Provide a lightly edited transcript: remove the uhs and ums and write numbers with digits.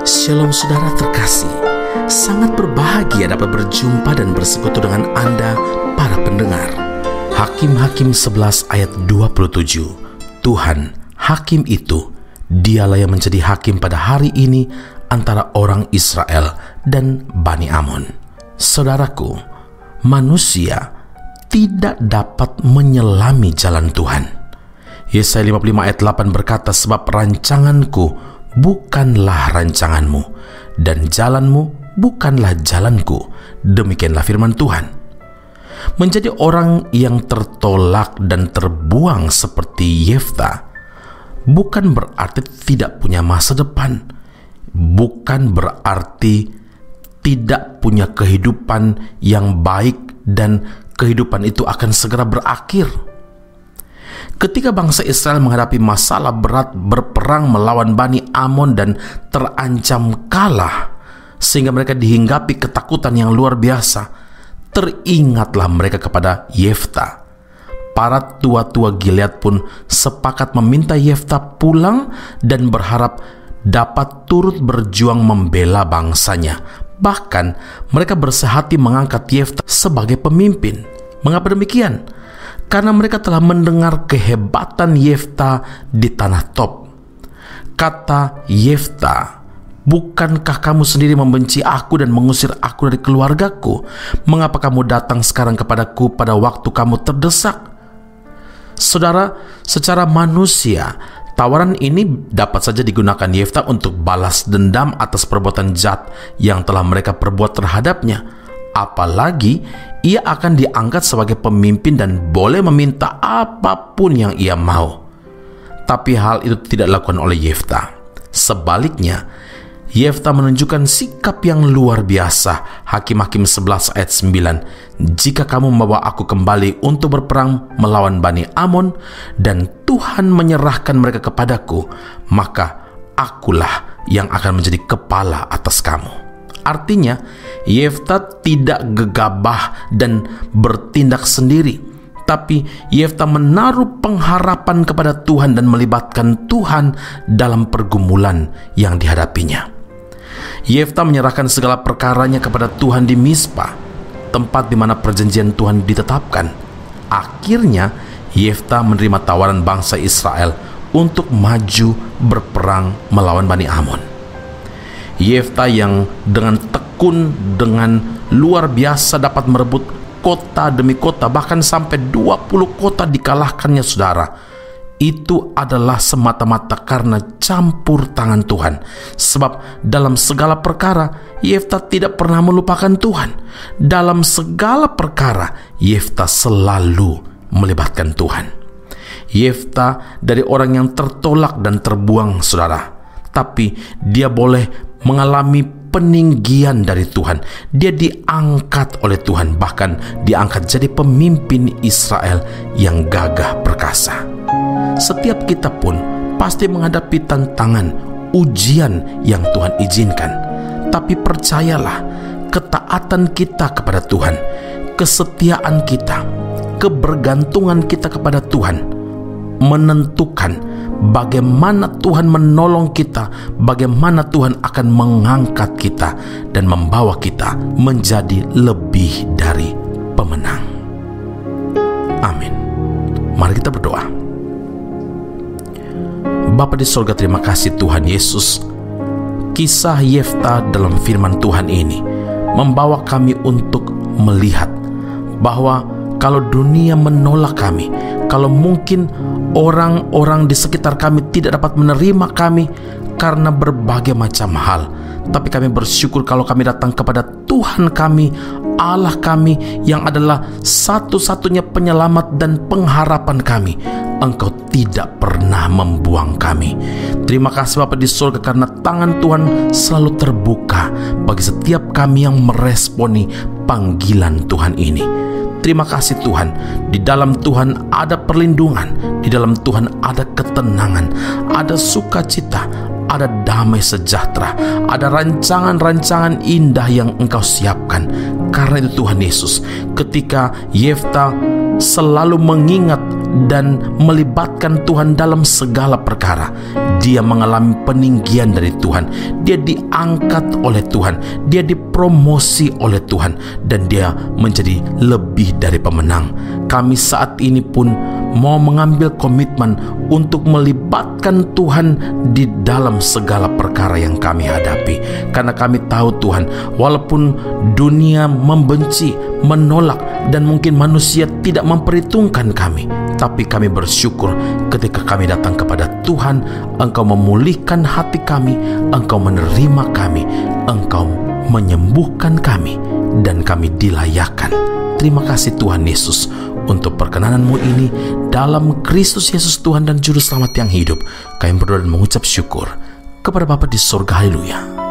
Shalom saudara terkasih, sangat berbahagia dapat berjumpa dan bersekutu dengan Anda para pendengar. Hakim-Hakim 11 ayat 27. Tuhan, hakim itu, dialah yang menjadi hakim pada hari ini antara orang Israel dan Bani Amon. Saudaraku, manusia tidak dapat menyelami jalan Tuhan. Yesaya 55 ayat 8 berkata, sebab rancanganku bukanlah rancanganmu, dan jalanmu bukanlah jalanku. Demikianlah firman Tuhan. Menjadi orang yang tertolak dan terbuang seperti Yefta bukan berarti tidak punya masa depan, bukan berarti tidak punya kehidupan yang baik dan kehidupan itu akan segera berakhir. Ketika bangsa Israel menghadapi masalah berat berperang melawan Bani Amon dan terancam kalah, sehingga mereka dihinggapi ketakutan yang luar biasa, teringatlah mereka kepada Yefta. Para tua-tua Gilead pun sepakat meminta Yefta pulang dan berharap dapat turut berjuang membela bangsanya. Bahkan mereka bersehati mengangkat Yefta sebagai pemimpin. Mengapa demikian? Karena mereka telah mendengar kehebatan Yefta di tanah Tob. Kata Yefta, bukankah kamu sendiri membenci aku dan mengusir aku dari keluargaku? Mengapa kamu datang sekarang kepadaku pada waktu kamu terdesak? Saudara, secara manusia, tawaran ini dapat saja digunakan Yefta untuk balas dendam atas perbuatan jahat yang telah mereka perbuat terhadapnya. Apalagi ia akan diangkat sebagai pemimpin dan boleh meminta apapun yang ia mau. Tapi hal itu tidak dilakukan oleh Yefta. Sebaliknya, Yefta menunjukkan sikap yang luar biasa. Hakim-Hakim 11 ayat 9. Jika kamu membawa aku kembali untuk berperang melawan Bani Amon dan Tuhan menyerahkan mereka kepadaku, maka akulah yang akan menjadi kepala atas kamu. Artinya, Yefta tidak gegabah dan bertindak sendiri, tapi Yefta menaruh pengharapan kepada Tuhan dan melibatkan Tuhan dalam pergumulan yang dihadapinya. Yefta menyerahkan segala perkaranya kepada Tuhan di Mizpah, tempat di mana perjanjian Tuhan ditetapkan. Akhirnya, Yefta menerima tawaran bangsa Israel untuk maju berperang melawan Bani Amon. Yefta yang dengan tekun, dengan luar biasa dapat merebut kota demi kota, bahkan sampai 20 kota dikalahkannya, saudara. Itu adalah semata-mata karena campur tangan Tuhan. Sebab dalam segala perkara, Yefta tidak pernah melupakan Tuhan. Dalam segala perkara, Yefta selalu melibatkan Tuhan. Yefta dari orang yang tertolak dan terbuang, saudara. Tapi dia boleh mengalami peninggian dari Tuhan. Dia diangkat oleh Tuhan, bahkan diangkat jadi pemimpin Israel yang gagah perkasa. Setiap kita pun pasti menghadapi tantangan, ujian yang Tuhan izinkan. Tapi percayalah, ketaatan kita kepada Tuhan, kesetiaan kita, kebergantungan kita kepada Tuhan menentukan bagaimana Tuhan menolong kita, bagaimana Tuhan akan mengangkat kita dan membawa kita menjadi lebih dari pemenang. Amin. Mari kita berdoa. Bapa di sorga, terima kasih Tuhan Yesus. Kisah Yefta dalam firman Tuhan ini membawa kami untuk melihat bahwa kalau dunia menolak kami, kalau mungkin orang-orang di sekitar kami tidak dapat menerima kami karena berbagai macam hal, tapi kami bersyukur kalau kami datang kepada Tuhan kami, Allah kami yang adalah satu-satunya penyelamat dan pengharapan kami. Engkau tidak pernah membuang kami. Terima kasih Bapa di surga, karena tangan Tuhan selalu terbuka bagi setiap kami yang meresponi panggilan Tuhan ini. Terima kasih Tuhan, di dalam Tuhan ada perlindungan, di dalam Tuhan ada ketenangan, ada sukacita, ada damai sejahtera, ada rancangan-rancangan indah yang Engkau siapkan. Karena itu Tuhan Yesus, ketika Yefta selalu mengingat dan melibatkan Tuhan dalam segala perkara. Dia mengalami peninggian dari Tuhan. Dia diangkat oleh Tuhan. Dia dipromosi oleh Tuhan. Dan dia menjadi lebih dari pemenang. Kami saat ini pun mau mengambil komitmen untuk melibatkan Tuhan di dalam segala perkara yang kami hadapi. Karena kami tahu Tuhan, walaupun dunia membenci, menolak, dan mungkin manusia tidak memperhitungkan kami, tapi kami bersyukur ketika kami datang kepada Tuhan. Engkau memulihkan hati kami, Engkau menerima kami, Engkau menyembuhkan kami, dan kami dilayakkan. Terima kasih Tuhan Yesus untuk perkenanan-Mu ini. Dalam Kristus Yesus Tuhan dan Juru Selamat yang hidup, kami berdoa dan mengucap syukur kepada Bapa di surga. Haleluya.